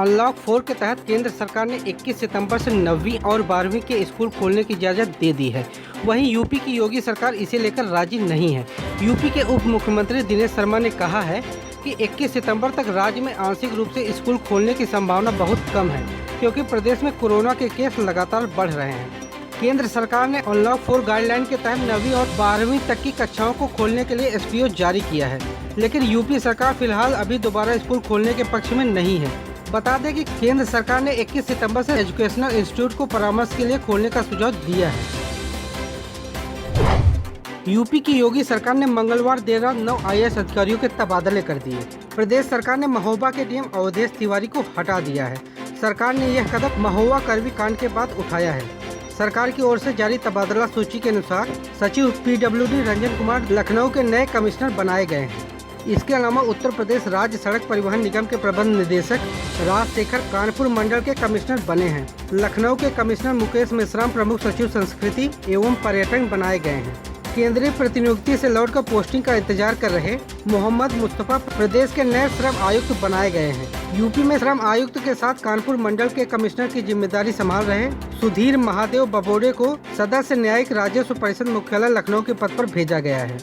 Unlock 4 के तहत केंद्र सरकार ने 21 सितंबर से 9वीं और 12वीं के स्कूल खोलने की इजाज़त दे दी है। वहीं यूपी की योगी सरकार इसे लेकर राजी नहीं है। यूपी के उप मुख्यमंत्री दिनेश शर्मा ने कहा है कि 21 सितंबर तक राज्य में आंशिक रूप से स्कूल खोलने की संभावना बहुत कम है, क्योंकि प्रदेश में कोरोना के केस लगातार बढ़ रहे हैं। केंद्र सरकार ने अनलॉक 4 गाइडलाइन के तहत 9वीं और 12वीं तक की कक्षाओं को खोलने के लिए SPO जारी किया है, लेकिन यूपी सरकार फिलहाल अभी दोबारा स्कूल खोलने के पक्ष में नहीं है। बता दें कि केंद्र सरकार ने 21 सितंबर से एजुकेशनल इंस्टीट्यूट को परामर्श के लिए खोलने का सुझाव दिया है। यूपी की योगी सरकार ने मंगलवार देर रात 9 IAS अधिकारियों के तबादले कर दिए। प्रदेश सरकार ने महोबा के DM अवधेश तिवारी को हटा दिया है। सरकार ने यह कदम महोबा करवी कांड के बाद उठाया है। सरकार की ओर से जारी तबादला सूची के अनुसार सचिव PWD रंजन कुमार लखनऊ के नए कमिश्नर बनाए गए हैं। इसके अलावा उत्तर प्रदेश राज्य सड़क परिवहन निगम के प्रबंध निदेशक राजशेखर कानपुर मंडल के कमिश्नर बने हैं। लखनऊ के कमिश्नर मुकेश मेश्राम प्रमुख सचिव संस्कृति एवं पर्यटन बनाए गए हैं। केंद्रीय प्रतिनियुक्ति से लौटकर पोस्टिंग का इंतजार कर रहे मोहम्मद मुस्तफा प्रदेश के नए श्रम आयुक्त बनाए गए हैं। यूपी में श्रम आयुक्त के साथ कानपुर मंडल के कमिश्नर की जिम्मेदारी संभाल रहे सुधीर महादेव बबोड़े को सदस्य न्यायिक राजस्व परिषद मुख्यालय लखनऊ के पद पर भेजा गया है।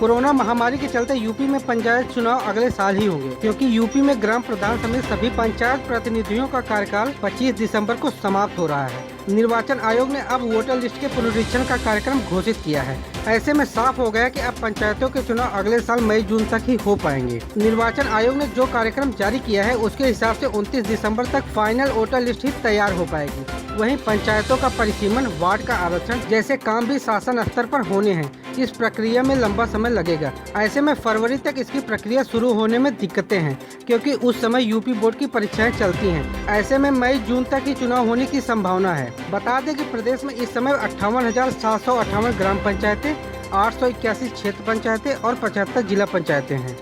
कोरोना महामारी के चलते यूपी में पंचायत चुनाव अगले साल ही होंगे, क्योंकि यूपी में ग्राम प्रधान समेत सभी पंचायत प्रतिनिधियों का कार्यकाल 25 दिसंबर को समाप्त हो रहा है। निर्वाचन आयोग ने अब वोटर लिस्ट के पुनरीक्षण का कार्यक्रम घोषित किया है। ऐसे में साफ हो गया कि अब पंचायतों के चुनाव अगले साल मई-जून तक ही हो पाएंगे। निर्वाचन आयोग ने जो कार्यक्रम जारी किया है उसके हिसाब से 29 दिसंबर तक फाइनल वोटर लिस्ट ही तैयार हो पाएगी। वहीं पंचायतों का परिसीमन, वार्ड का आरक्षण जैसे काम भी शासन स्तर पर होने हैं। इस प्रक्रिया में लंबा समय लगेगा। ऐसे में फरवरी तक इसकी प्रक्रिया शुरू होने में दिक्कतें हैं, क्योंकि उस समय यूपी बोर्ड की परीक्षाएं चलती हैं। ऐसे में मई-जून तक ही चुनाव होने की संभावना है। बता दें कि प्रदेश में इस समय 58,758 ग्राम पंचायतें, 881 क्षेत्र पंचायतें और 75 जिला पंचायतें हैं।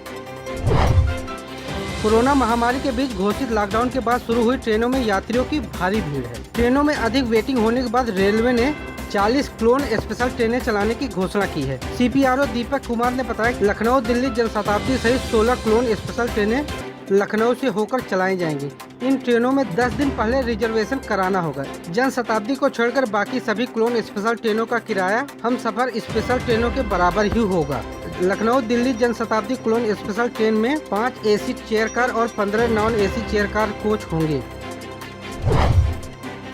कोरोना महामारी के बीच घोषित लॉकडाउन के बाद शुरू हुई ट्रेनों में यात्रियों की भारी भीड़ है। ट्रेनों में अधिक वेटिंग होने के बाद रेलवे ने 40 क्लोन स्पेशल ट्रेनें चलाने की घोषणा की है। CPRO दीपक कुमार ने बताया कि लखनऊ दिल्ली जनशताब्दी सहित 16 क्लोन स्पेशल ट्रेनें लखनऊ से होकर चलाई जाएंगी। इन ट्रेनों में 10 दिन पहले रिजर्वेशन कराना होगा। जनशताब्दी को छोड़कर बाकी सभी क्लोन स्पेशल ट्रेनों का किराया हम सफर स्पेशल ट्रेनों के बराबर ही होगा। Lucknow Delhi Janshatabdi clone special train में 5 AC चेयर कार और 15 non AC chair car coach होंगे।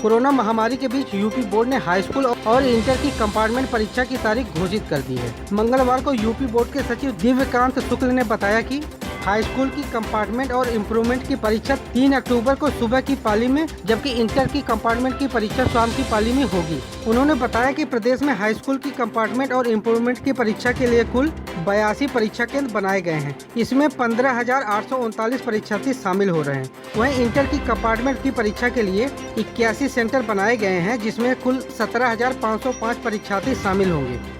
कोरोना महामारी के बीच यूपी बोर्ड ने हाई स्कूल और इंटर की कंपार्टमेंट परीक्षा की तारीख घोषित कर दी है। मंगलवार को यूपी बोर्ड के सचिव दिव्यकांत शुक्ल ने बताया कि हाई स्कूल की कंपार्टमेंट और इम्प्रूवमेंट की परीक्षा 3 अक्टूबर को सुबह की पाली में, जबकि इंटर की कंपार्टमेंट की परीक्षा शाम की पाली में होगी। उन्होंने बताया कि प्रदेश में हाई स्कूल की कंपार्टमेंट और इम्प्रूवमेंट की परीक्षा के लिए कुल 82 परीक्षा केंद्र बनाए गए हैं। इसमें 15,839 परीक्षार्थी शामिल हो रहे हैं। वहीं इंटर की कंपार्टमेंट की परीक्षा के लिए 81 सेंटर बनाए गए हैं, जिसमें कुल 17,505 परीक्षार्थी शामिल होंगे।